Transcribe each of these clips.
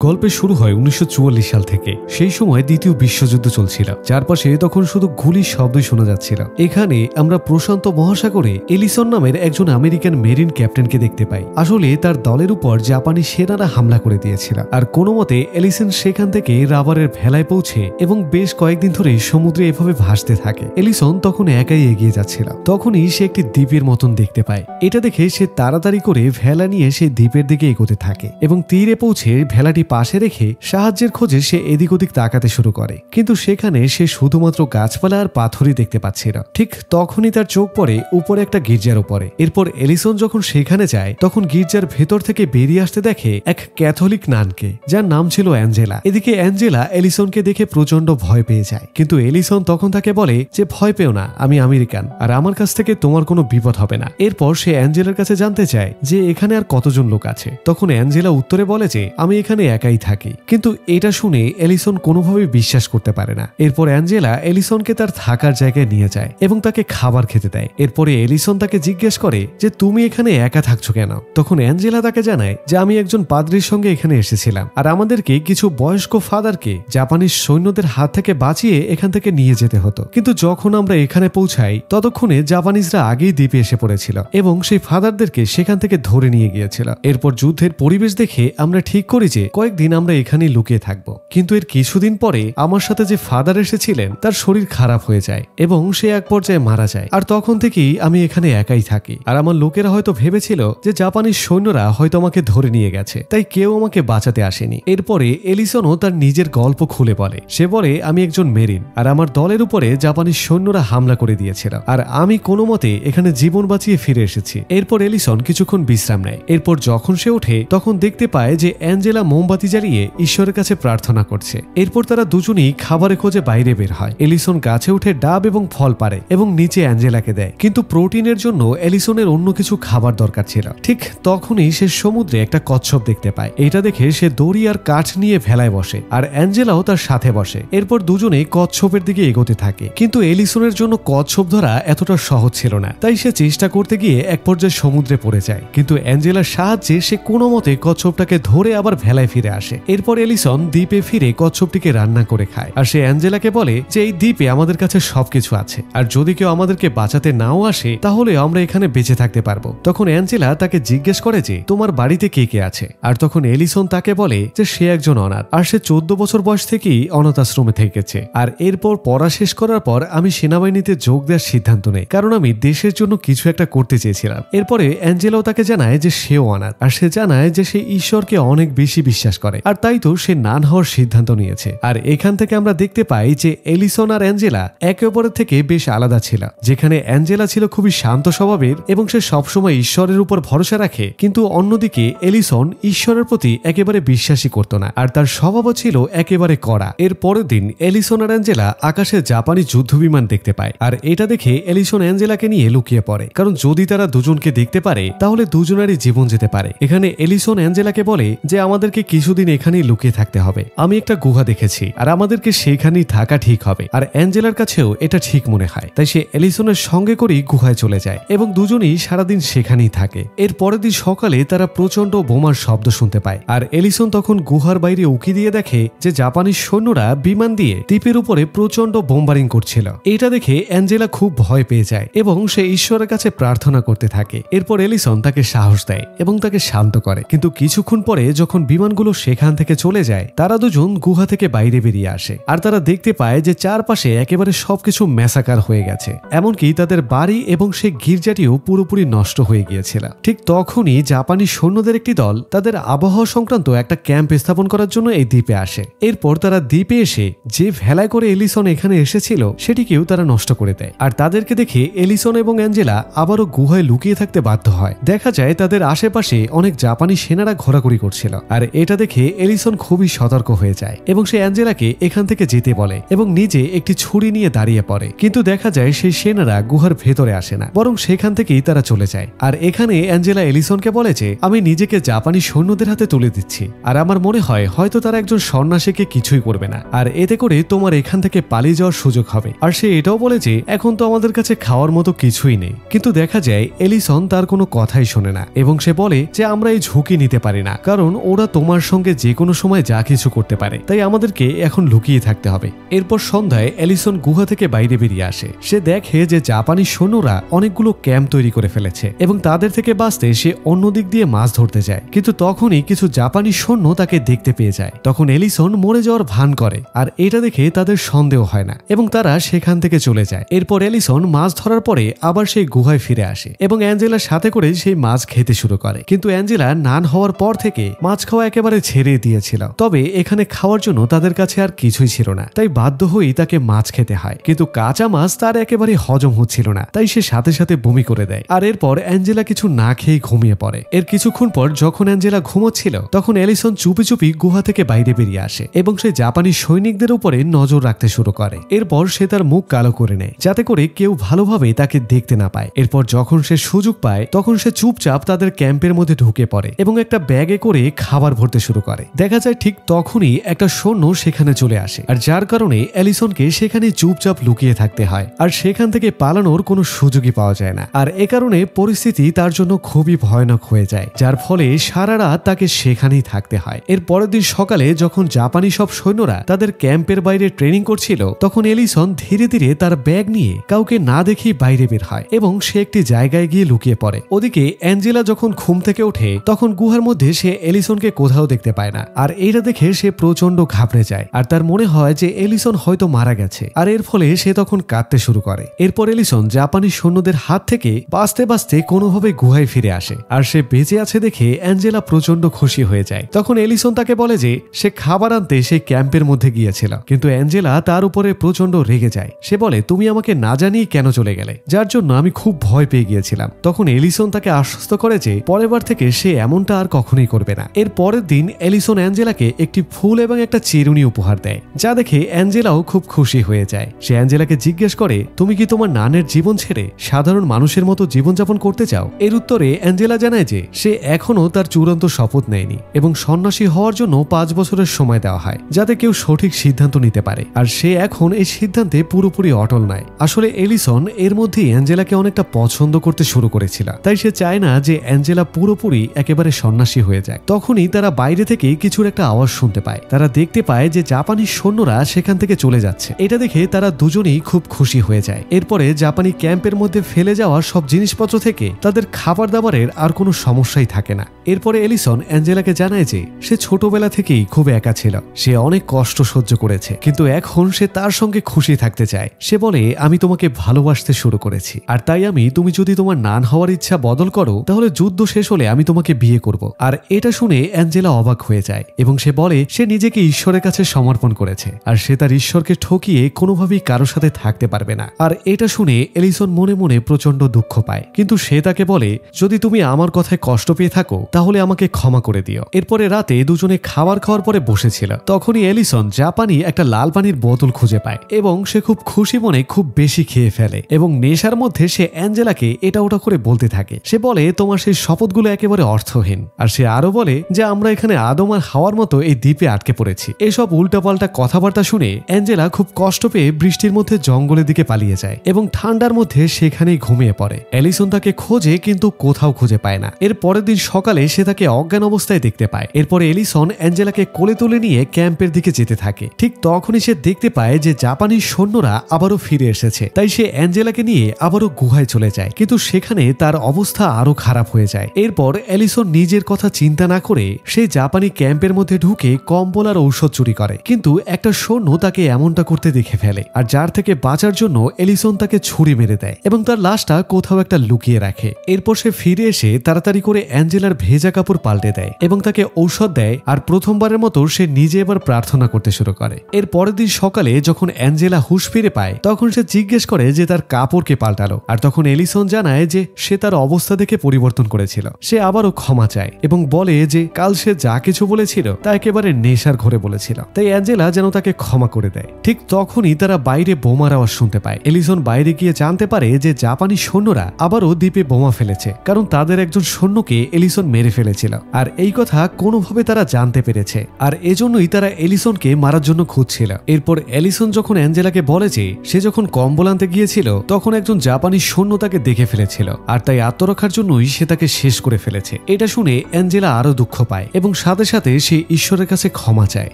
গল্পের শুরু হয় 1944 সাল থেকে। সেই সময় দ্বিতীয় বিশ্বযুদ্ধ চলছিল, চারপাশে তখন শুধু গুলির শব্দই শোনা যাচ্ছিল। এখানে আমরা প্রশান্ত মহাসাগরে এলিসন নামের একজন আমেরিকান মেরিন ক্যাপ্টেনকে দেখতে পাই। আসলে তার দলের উপর জাপানি সেনারা হামলা করে দিয়েছিল, আর কোনো মতে এলিসন সেখান থেকে রাবারের ভেলায় পৌঁছে এবং বেশ কয়েকদিন ধরে সমুদ্রে এভাবে ভাসতে থাকে। এলিসন তখন একাই এগিয়ে যাচ্ছিল। তখনই সে একটি দ্বীপের মতন দেখতে পায়। এটা দেখে সে তাড়াতাড়ি করে ভেলা নিয়ে সেই দ্বীপের দিকে এগোতে থাকে এবং তীরে পৌঁছে ভেলাটি পাশে রেখে সাহায্যের খোঁজে সে এদিক ওদিক তাকাতে শুরু করে। কিন্তু সেখানে সে শুধুমাত্র গাছপালা আর পাথরই দেখতে পাচ্ছিল। ঠিক তখনই তার চোখ পড়ে উপরে একটা গির্জার উপরে। এরপর এলিসন যখন সেখানে যায় তখন গির্জার ভেতর থেকে বেরিয়ে আসতে দেখে এক ক্যাথলিক নানকে, যার নাম ছিল অ্যাঞ্জেলা। এদিকে অ্যাঞ্জেলা এলিসনকে দেখে প্রচন্ড ভয় পেয়ে যায়, কিন্তু এলিসন তখন তাকে বলে যে ভয় পেও না, আমি আমেরিকান আর আমার কাছ থেকে তোমার কোনো বিপদ হবে না। এরপর সে অ্যাঞ্জেলার কাছে জানতে চায় যে এখানে আর কতজন লোক আছে। তখন অ্যাঞ্জেলা উত্তরে বলে যে আমি এখানে একাই থাকি। কিন্তু এটা শুনে এলিসন কোনোভাবেই বিশ্বাস করতে পারে না। এরপর অ্যাঞ্জেলা এলিসনকে তার থাকার জায়গায় নিয়ে যায় এবং তাকে খাবার খেতে দেয়। এরপরে এলিসন তাকে জিজ্ঞেস করে যে তুমি এখানে একা থাকছো কেন? তখন অ্যাঞ্জেলা তাকে জানায় যে আমি একজন পাদ্রীর সঙ্গে এখানে এসেছিলাম, আর আমাদেরকে কিছু বয়স্ক ফাদারকে জাপানিজ সৈন্যদের হাত থেকে বাঁচিয়ে এখান থেকে নিয়ে যেতে হতো। কিন্তু যখন আমরা এখানে পৌঁছাই ততক্ষণে জাপানিজরা আগেই দ্বীপে এসে পড়েছিল এবং সেই ফাদারদেরকে সেখান থেকে ধরে নিয়ে গিয়েছিল। এরপর যুদ্ধের পরিবেশ দেখে আমরা ঠিক করি যে কয়েকদিন আমরা এখানেই লুকিয়ে থাকবো। কিন্তু এর কিছুদিন পরে আমার সাথে যে ফাদার এসেছিলেন তার শরীর খারাপ হয়ে যায় এবং সে এক পর্যায়ে মারা যায়। আর তখন থেকেই আমি এখানে একাই থাকি। আর আমার লোকেরা হয়তো ভেবেছিল যে জাপানিজ সৈন্যরা হয়তো আমাকে ধরে নিয়ে গেছে, তাই কেউ আমাকে বাঁচাতে আসেনি। এরপরে এলিসনও তার নিজের গল্প খুলে বলে। সে বলে আমি একজন মেরিন, আর আমার দলের উপরে জাপানিজ সৈন্যরা হামলা করে দিয়েছিল, আর আমি কোনো মতে এখানে জীবন বাঁচিয়ে ফিরে এসেছি। এরপর এলিসন কিছুক্ষণ বিশ্রাম নেয়। এরপর যখন সে ওঠে তখন দেখতে পায় যে অ্যাঞ্জেলা মোমবাতি জ্বালিয়ে ঈশ্বরের কাছে প্রার্থনা করছে। এরপর তারা দুজনেই খাবারের খোঁজে বাইরে বের হয়। এলিসন গাছে উঠে ডাব এবং ফল পারে এবং নিচে অ্যাঞ্জেলাকে দেয়, কিন্তু প্রোটিনের জন্য এলিসনের অন্য কিছু খাবার দরকার ছিল। ঠিক তখনই সে সমুদ্রে একটা কচ্ছপ দেখতে পায়। এটা দেখে সে দড়ি আর কাঠ নিয়ে ভেলায় বসে, আর অ্যাঞ্জেলাও তার সাথে বসে। এরপর দুজনেই কচ্ছপের দিকে এগোতে থাকে, কিন্তু এলিসনের জন্য কচ্ছপ ধরা এতটা সহজ ছিল না। তাই সে চেষ্টা করতে গিয়ে এক পর্যায়ে সমুদ্রে পড়ে যায়, কিন্তু অ্যাঞ্জেলার সাহায্যে সে কোনো মতে কচ্ছপটাকে ধরে আবার ভেলায় ফিরে আসে। এরপর এলিসন দ্বীপে ফিরে কচ্ছপটিকে রান্না করে খায়, আর সে অ্যাঞ্জেলাকে বলে যে এই দ্বীপে আমাদের কাছে সবকিছু আছে, আর যদি কেউ আমাদেরকে বাঁচাতে নাও আসে তাহলে আমরা এখানে বেঁচে থাকতে পারবো। তখন অ্যাঞ্জেলা তাকে জিজ্ঞেস করে যে তোমার বাড়িতে কে কে আছে, আর তখন এলিসন তাকে বলে যে সে একজন অনাথ, আর সে 14 বছর বয়স থেকেই অনাথ আশ্রমে থেকেছে। আর এরপর পড়া শেষ করার পর আমি সেনাবাহিনীতে যোগ দেওয়ার সিদ্ধান্ত নেই, কারণ আমি দেশের জন্য কিছু একটা করতে চেয়েছিলাম। এরপরে অ্যাঞ্জেলাও তাকে জানায় যে সেও অনাথ, আর সে জানায় যে সে ঈশ্বরকে অনেক বেশি বিশ্বাস করে, আর তাই তো সে নান হওয়ার সিদ্ধান্ত নিয়েছে। আর এখান থেকে আমরা দেখতে পাই যে এলিসন আর অ্যাঞ্জেলা একে অপরের থেকে বেশ আলাদা ছিল। যেখানে অ্যাঞ্জেলা ছিল খুবই শান্ত স্বভাবের এবং সে সবসময় ঈশ্বরের উপর ভরসা রাখে, কিন্তু অন্যদিকে এলিসন ঈশ্বরের প্রতি একেবারে বিশ্বাসী করত না, আর তার স্বভাবও ছিল একেবারে কড়া। এর পরের দিন এলিসন আর অ্যাঞ্জেলা আকাশে জাপানি যুদ্ধ বিমান দেখতে পায়, আর এটা দেখে এলিসন অ্যাঞ্জেলাকে নিয়ে লুকিয়ে পড়ে, কারণ যদি তারা দুজনকে দেখতে পারে তাহলে দুজনেরই জীবন যেতে পারে। এখানে এলিসন অ্যাঞ্জেলাকে বলে যে আমাদেরকে কিছুদিন এখানেই লুকিয়ে থাকতে হবে। আমি একটা গুহা দেখেছি আর আমাদেরকে সেখানেই থাকা ঠিক হবে। আর অ্যাঞ্জেলার কাছেও এটা ঠিক মনে হয়, তাই সে এলিসনের সঙ্গে করেই গুহায় চলে যায় এবং দুজনেই সারাদিন সেখানেই থাকে। এর পরের দিন সকালে তারা প্রচন্ড বোমার শব্দ শুনতে পায়, আর এলিসন তখন গুহার বাইরে উকি দিয়ে দেখে যে জাপানিজ সৈন্যরা বিমান দিয়ে দ্বীপের উপরে প্রচন্ড বোমবারিং করছিল। এটা দেখে অ্যাঞ্জেলা খুব ভয় পেয়ে যায় এবং সে ঈশ্বরের কাছে প্রার্থনা করতে থাকে। এরপর এলিসন তাকে সাহস দেয় এবং তাকে শান্ত করে, কিন্তু কিছুক্ষণ পরে যখন বিমানগুলো সেখান থেকে চলে যায় তারা দুজন গুহা থেকে বাইরে বেরিয়ে আসে, আর তারা দেখতে পায় যে চারপাশে একেবারে সবকিছু ম্যাসাকার হয়ে গেছে, এমনকি তাদের বাড়ি এবং সেই গির্জাটিও পুরোপুরি নষ্ট হয়ে গিয়েছিল। ঠিক তখনই জাপানি সৈন্যদের একটি দল তাদের আবহাওয়া সংক্রান্ত একটা ক্যাম্প স্থাপন করার জন্য এই দ্বীপে আসে। এরপর তারা দ্বীপে এসে যে ভেলায় করে এলিসন এখানে এসেছিল সেটিকেও তারা নষ্ট করে দেয়, আর তাদেরকে দেখে এলিসন এবং অ্যাঞ্জেলা আবারও গুহায় লুকিয়ে থাকতে বাধ্য হয়। দেখা যায় তাদের আশেপাশে অনেক জাপানি সেনারা ঘোরাঘুরি করছিল, আর এটা দেখে এলিসন খুবই সতর্ক হয়ে যায় এবং সে অ্যাঞ্জেলাকে এখান থেকে যেতে বলে এবং নিজে একটি ছুরি নিয়ে দাঁড়িয়ে পড়ে। কিন্তু দেখা যায় সেই সেনারা গুহার ভেতরে আসে না, বরং সেখান থেকেই তারা চলে যায়। আর এখানে অ্যাঞ্জেলা এলিসনকে বলে যে আমি নিজেকে জাপানি সৈন্যদের হাতে তুলে দিচ্ছি, আর আমার মনে হয় হয়তো তারা একজন সন্ন্যাসীকে কিছুই করবে না, আর এতে করে তোমার এখান থেকে পালিয়ে যাওয়ার সুযোগ হবে। আর সে এটাও বলে যে এখন তো আমাদের কাছে খাওয়ার মতো কিছুই নেই। কিন্তু দেখা যায় এলিসন তার কোনো কথাই শোনে না এবং সে বলে যে আমরা এই ঝুঁকি নিতে পারি না, কারণ ওরা তোমার সঙ্গে যে কোনো সময় যা কিছু করতে পারে, তাই আমাদেরকে এখন লুকিয়ে থাকতে হবে। এরপর সন্ধ্যায় এলিসন গুহা থেকে বাইরে বেরিয়ে আসে। সে দেখে যে জাপানি সৈন্যরা অনেকগুলো ক্যাম্প তৈরি করে ফেলেছে এবং তাদের থেকে বাঁচতে সে অন্য দিক দিয়ে মাছ ধরতে যায়। কিন্তু তখনই কিছু জাপানি সৈন্য তাকে দেখতে পেয়ে যায়। তখন এলিসন মরে যাওয়ার ভান করে, আর এটা দেখে তাদের সন্দেহ হয় না এবং তারা সেখান থেকে চলে যায়। এরপর এলিসন মাছ ধরার পরে আবার সেই গুহায় ফিরে আসে এবং অ্যাঞ্জেলার সাথে করে সেই মাছ খেতে শুরু করে। কিন্তু অ্যাঞ্জেলা নান হওয়ার পর থেকে মাছ খাওয়া একেবারে ছেড়ে দিয়েছিল। তবে এখানে খাওয়ার জন্য তাদের কাছে আর কিছুই ছিল না, তাই বাধ্য হয়েই তাকে মাছ খেতে হয়। কিন্তু কাঁচা মাছ তার একেবারে হজম হচ্ছিল না, তাই সে সাথে সাথে বমি করে দেয়। আর এরপর অ্যাঞ্জেলা কিছু না খেয়ে ঘুমিয়ে পড়ে। এর কিছুক্ষণ পর যখন অ্যাঞ্জেলা ঘুমোচ্ছিল তখন এলিসন চুপি চুপি গুহা থেকে বাইরে বেরিয়ে আসে এবং সে জাপানি সৈনিকদের উপরে নজর রাখতে শুরু করে। এরপর সে তার মুখ কালো করে নেয় যাতে করে কেউ ভালোভাবে তাকে দেখতে না পায়। এরপর যখন সে সুযোগ পায় তখন সে চুপচাপ তাদের ক্যাম্পের মধ্যে ঢুকে পড়ে এবং একটা ব্যাগে করে খাবার ভরতে শুরু করে। দেখা যায় ঠিক তখনই একটা সৈন্য সেখানে চলে আসে, আর যার কারণে এলিসনকে সেখানে চুপচাপ লুকিয়ে থাকতে হয়, আর সেখান থেকে পালানোর কোনো সুযোগই পাওয়া যায় না। আর এ কারণে পরিস্থিতি তার জন্য খুবই ভয়ানক হয়ে যায়, যার ফলে সারা রাত তাকে সেখানেই থাকতে হয়। এর পরের দিন সকালে যখন জাপানি সব সৈন্যরা তাদের ক্যাম্পের বাইরে ট্রেনিং করছিল তখন এলিসন ধীরে ধীরে তার ব্যাগ নিয়ে কাউকে না দেখেই বাইরে বের হয় এবং সে একটি জায়গায় গিয়ে লুকিয়ে পড়ে। ওদিকে অ্যাঞ্জেলা যখন ঘুম থেকে ওঠে তখন গুহার মধ্যে সে এলিসনকে কোথাও দেখতে পায় না, আর এইটা দেখে সে প্রচন্ড ঘাবড়ে যায় আর তার মনে হয় যে এলিসন হয়তো মারা গেছে। আর এর ফলে সে তখন কাঁদতে শুরু করে। এরপর এলিসন জাপানি সৈন্যদের হাত থেকে বাঁচতে বাঁচতে কোনোভাবে গুহায় ফিরে আসে, আর সে বেঁচে আছে দেখে অ্যাঞ্জেলা প্রচন্ড খুশি হয়ে যায়। তখন এলিসন তাকে বলে যে সে খাবার আনতে সেই ক্যাম্পের মধ্যে গিয়েছিল, কিন্তু অ্যাঞ্জেলা তার উপরে প্রচন্ড রেগে যায়। সে বলে তুমি আমাকে না জানিয়ে কেন চলে গেলে, যার জন্য আমি খুব ভয় পেয়ে গিয়েছিলাম। তখন এলিসন তাকে আশ্বস্ত করে যে পরের বার থেকে সে এমনটা আর কখনোই করবে না। এর পরের দিন এলিসন অ্যাঞ্জেলাকে একটি ফুল এবং একটা চিরুনি উপহার দেয়, যা দেখে অ্যাঞ্জেলাও খুব খুশি হয়ে যায়। সে অ্যাঞ্জেলাকে জিজ্ঞেস করে তুমি কি তোমার নানের জীবন ছেড়ে সাধারণ মানুষের মতো জীবনযাপন করতে চাও? এর উত্তরে অ্যাঞ্জেলা জানায় যে সে এখনো তার চূড়ান্ত শপথ নেয়নি এবং সন্ন্যাসী হওয়ার জন্য 5 বছরের সময় দেওয়া হয় যাতে কেউ সঠিক সিদ্ধান্ত নিতে পারে, আর সে এখন এই সিদ্ধান্তে পুরোপুরি অটল নয়। আসলে এলিসন এর মধ্যেই অ্যাঞ্জেলাকে অনেকটা পছন্দ করতে শুরু করেছিল, তাই সে চায় না যে অ্যাঞ্জেলা পুরোপুরি একেবারে সন্ন্যাসী হয়ে যায়। তখনই তারা বাইরে থেকে কিছুর একটা আওয়াজ শুনতে পায়। তারা দেখতে পায় যে জাপানি সৈন্যরা সেখান থেকে চলে যাচ্ছে। এটা দেখে তারা দুজনেই খুব খুশি হয়ে যায়। এরপরে জাপানি ক্যাম্পের মধ্যে ফেলে যাওয়া সব জিনিসপত্র থেকে তাদের খাবার দাবারের আর কোনো সমস্যাই থাকে না। এরপরে এলিসন অ্যাঞ্জেলাকে জানায় যে সে ছোটবেলা থেকেই খুব একা ছিল, সে অনেক কষ্ট সহ্য করেছে, কিন্তু এখন সে তার সঙ্গে খুশি থাকতে চায়। সে বলে আমি তোমাকে ভালোবাসতে শুরু করেছি, আর তাই তুমি যদি তোমার নান হওয়ার ইচ্ছা বদল করো তাহলে যুদ্ধ শেষ হলে আমি তোমাকে বিয়ে করব। আর এটা শুনে অ্যাঞ্জেলা অবাক হয়ে যায় এবং সে বলে সে নিজেকে ঈশ্বরের কাছে সমর্পণ করেছে, আর সে তার ঈশ্বরকে ঠকিয়ে কোনোভাবেই কারোর সাথে থাকতে পারবে না। আর এটা শুনে এলিসন মনে মনে প্রচন্ড দুঃখ পায়, কিন্তু সে তাকে বলে যদি তুমি আমার কথায় কষ্ট পেয়ে থাকো তাহলে আমাকে ক্ষমা করে দিও। এরপরে রাতে দুজনে খাবার খাওয়ার পরে বসেছিল, তখনই এলিসন জাপানি একটা লাল পানির বোতল খুঁজে পায় এবং সে খুব খুশি মনে খুব বেশি খেয়ে ফেলে এবং নেশার মধ্যে সে অ্যাঞ্জেলাকে এটা ওটা করে বলতে থাকে। সে বলে তোমার সেই শপথগুলো একেবারে অর্থহীন, আর সে আরো বলে যে আমরা এখানে আদম আর হাওয়ার মতো এই দ্বীপে আটকে পড়েছি। এসব উল্টাপাল্টা কথাবার্তা শুনে অ্যাঞ্জেলা খুব কষ্ট পেয়ে বৃষ্টির মধ্যে জঙ্গলের দিকে পালিয়ে যায় এবং ঠান্ডার মধ্যে সেখানেই ঘুমিয়ে পড়ে। এলিসন তাকে খোঁজে কিন্তু কোথাও খুঁজে পায় না। এর পরের দিন সকালে সে তাকে অজ্ঞান অবস্থায় দেখতে পায়। এরপরে এলিসন অ্যাঞ্জেলাকে কোলে তুলে নিয়ে ক্যাম্পের দিকে যেতে থাকে। ঠিক তখনই সে দেখতে পায় যে জাপানি সৈন্যরা আবারও ফিরে এসেছে, তাই সে অ্যাঞ্জেলাকে নিয়ে আবারও গুহায় চলে যায়, কিন্তু সেখানে তার অবস্থা আরো খারাপ হয়ে যায়। এরপর এলিসন নিজের কথা চিন্তা না করে সে জাপানি ক্যাম্পের মধ্যে ঢুকে কম্বল আর ঔষধ চুরি করে, কিন্তু একটা সৈন্য তাকে এমনটা করতে দেখে ফেলে, আর যার থেকে বাঁচার জন্য এলিসন তাকে ছুরি মেরে দেয় এবং তার লাশটা কোথাও একটা লুকিয়ে রাখে। এরপর সে ফিরে এসে তাড়াতাড়ি করে অ্যাঞ্জেলার ভেজা কাপড় পাল্টে দেয় এবং তাকে ঔষধ দেয়, আর প্রথমবারের মতো সে নিজে এবার প্রার্থনা করতে শুরু করে। এর পরের দিন সকালে যখন অ্যাঞ্জেলা হুঁশ ফিরে পায় তখন সে জিজ্ঞেস করে যে তার কাপড়কে পাল্টালো, আর তখন এলিসন জানায় যে সে তার অবস্থা দেখে পরিবর্তন করেছিল। সে আবারও ক্ষমা চায় এবং বলে যে কাল সে যা কিছু বলেছিল তা একেবারে নেশার ঘরে বলেছিল, তাই অ্যাঞ্জেলা যেন তাকে ক্ষমা করে দেয়। ঠিক তখনই তারা বাইরে বোমার আওয়াজ শুনতে পায়। এলিসন বাইরে গিয়ে জানতে পারে যে জাপানি সৈন্যরা আবারও দ্বীপে বোমা ফেলেছে, কারণ তাদের একজন সৈন্যকে এলিসন মেরে ফেলেছিল, আর এই কথা কোনোভাবে তারা জানতে পেরেছে, আর এজন্যই তারা এলিসনকে মারার জন্য খুঁজছিল। এরপর এলিসন যখন অ্যাঞ্জেলাকে বলে যে সে যখন কম্বল আনতে গিয়েছিল তখন একজন জাপানি সৈন্য তাকে দেখে ফেলেছিল, আর তাই আত্মরক্ষার জন্যই সে তাকে শেষ করে ফেলেছে। এটা শুনে অ্যাঞ্জেলা আরো দুঃখ পায় এবং সাথে সাথে সে ঈশ্বরের কাছে ক্ষমা চায়।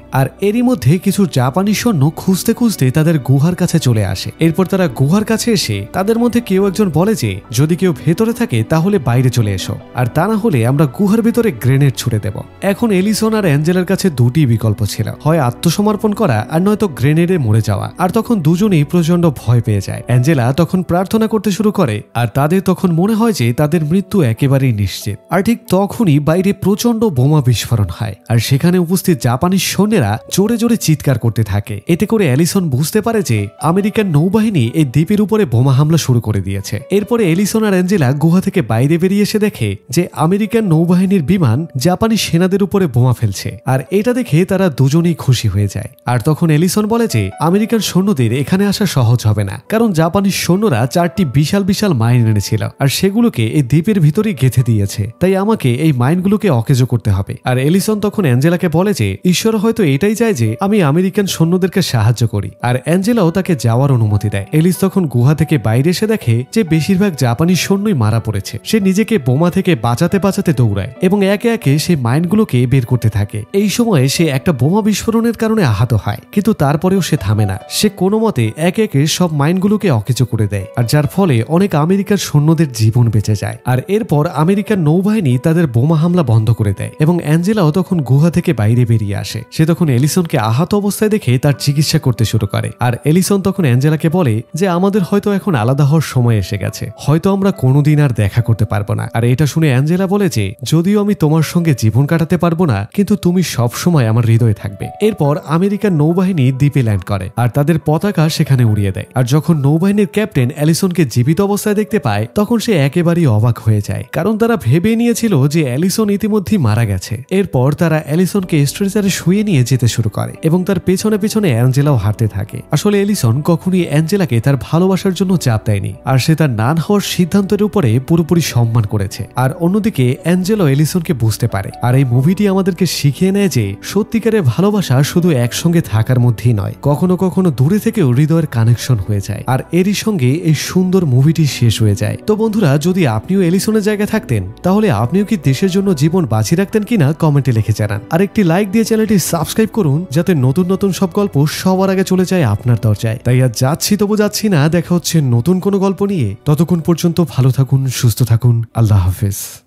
আর এরই মধ্যে কিছু জাপানি সৈন্য খুঁজতে খুঁজতে তাদের গুহার কাছে চলে আসে। এরপর তারা গুহার কাছে এসে তাদের মধ্যে কেউ একজন বলে যে যদি কেউ ভেতরে থাকে তাহলে বাইরে চলে এসো, আর তা না হলে আমরা গুহার ভেতরে গ্রেনেড ছুড়ে দেব। এখন এলিসন আর অ্যাঞ্জেলার কাছে দুটি বিকল্প ছিল, হয় আত্মসমর্পণ করা আর নয়তো গ্রেনেডে মরে যাওয়া। আর তখন দুজনেই প্রচন্ড ভয় পেয়ে যায়। অ্যাঞ্জেলা তখন প্রার্থনা করতে শুরু করে আর তাদের তখন মনে হয় যে তাদের মৃত্যু একেবারেই নিশ্চিত। আর ঠিক তখনই বাইরে প্রচন্ড বোমা বিস্ফোরণ হয় আর সেখানে উপস্থিত জাপানি সৈন্যরা জোরে জোরে চিৎকার করতে থাকে। এতে করে এলিসন বুঝতে পারে যে আমেরিকান নৌবাহিনী এই দ্বীপের উপরে বোমা হামলা শুরু করে দিয়েছে। এরপরে এলিসন আর অ্যাঞ্জেলা গুহা থেকে বাইরে বেরিয়ে এসে দেখে যে আমেরিকান নৌবাহিনীর বিমান জাপানি সেনাদের উপরে বোমা ফেলছে। আর এটা দেখে তারা দুজনেই খুশি হয়ে যায়। আর তখন এলিসন বলে যে আমেরিকান সৈন্যদের এখানে আসা সহজ হবে না, কারণ জাপানি সৈন্যরা 4টি বিশাল বিশাল মাইন এনেছিল আর সেগুলোকে এই দ্বীপের ভিতরেই গেঁথে দিয়েছে, তাই আমাকে এই মাইনগুলোকে অকেজো করতে হবে। আর এলিসন তখন অ্যাঞ্জেলাকে বলে যে ঈশ্বর হয়তো এটাই চায় যে আমি আমেরিকান সৈন্যদেরকে সাহায্য করি। আর অ্যাঞ্জেলাও তাকে যাওয়ার অনুমতি দেয়। এলিস তখন গুহা থেকে বাইরে এসে দেখে যে বেশিরভাগ জাপানি সৈন্যই মারা পড়েছে। সে নিজেকে বোমা থেকে বাঁচাতে বাঁচাতে দৌড়ায় এবং একে একে সে মাইনগুলোকে বের করতে থাকে। এই সময়ে সে একটা বোমা বিস্ফোরণের কারণে আহত হয়, কিন্তু তারপরেও সে থামে না। সে কোনো মতে একে একে সব মাইনগুলোকে অকেজো করে দেয়, আর যার ফলে অনেক আমেরিকার সৈন্যদের জীবন বেঁচে যায়। আর এরপর আমেরিকান নৌবাহিনী তাদের বোমা হামলা বন্ধ করে দেয় এবং অ্যাঞ্জেলাও তখন গুহা থেকে বাইরে বেরিয়ে আসে। সে তখন এলিসনকে আহত অবস্থায় দেখে তার চিকিৎসা করতে শুরু করে। আর এলিসন তখন অ্যাঞ্জেলাকে বলে যে আমাদের হয়তো এখন আলাদা হওয়ার সময় এসে গেছে, হয়তো আমরা কোনোদিন আর দেখা করতে পারবো না। আর এটা শুনে অ্যাঞ্জেলা বলে যে যদিও আমি তোমার সঙ্গে জীবন কাটাতে পারবো না, কিন্তু তুমি সব সময় আমার হৃদয়ে থাকবে। এরপর আমেরিকান নৌবাহিনী দ্বীপে ল্যান্ড করে আর তাদের পতাকা সেখানে উড়িয়ে দেয়। আর যখন নৌবাহিনীর ক্যাপ্টেন এলিসনকে জীবিত অবস্থায় দেখতে পায় তখন সে একেবারেই অবাক হয়ে যায়, কারণ তারা ভেবে নিয়েছিল যে এলিসন ইতিমধ্যেই মারা গেছে। এরপর তারা এলিসনকে স্ট্রেচারে শুয়ে নিয়ে যেতে শুরু করে এবং তার পেছনে পেছনে অ্যাঞ্জেলাও হাঁটতে থাকে। আসলে এলিসন কখনোই অ্যাঞ্জেলাকে তার ভালোবাসার জন্য চাপ দেয়নি, আর সে তার নান হওয়ার সিদ্ধান্তের উপরে পুরোপুরি সম্মান করেছে। আর অন্যদিকে অ্যাঞ্জেলো এলিসনকে বুঝতে পারে। আর এই মুভিটি আমাদেরকে শিখিয়ে নেয় যে সত্যিকারের ভালোবাসা শুধু একসঙ্গে থাকার মধ্যেই নয়, কখনো কখনো দূরে থেকেও হৃদয়ের কানেকশন হয়ে যায়। আর এরই সঙ্গে এই সুন্দর মুভিটি শেষ হয়ে যায়। তো বন্ধুরা, যদি আপনিও এলিসনের জায়গায় থাকতেন তাহলে আপনিও কি দেশের জন্য জীবন বাঁচিয়ে রাখতেন কিনা কমেন্টে লিখে জানান। আর একটি লাইক দিয়ে চ্যানেলটি সাবস্ক্রাইব করুন যাতে নতুন নতুন সব গল্প সবার আগে চলে যায় আপনার দরজায়। তাই আর যাচ্ছি তবু যাচ্ছি না, দেখা হচ্ছে নতুন কোনো গল্প নিয়ে। ততক্ষণ পর্যন্ত ভালো থাকুন, সুস্থ থাকুন, আল্লাহ হাফেজ।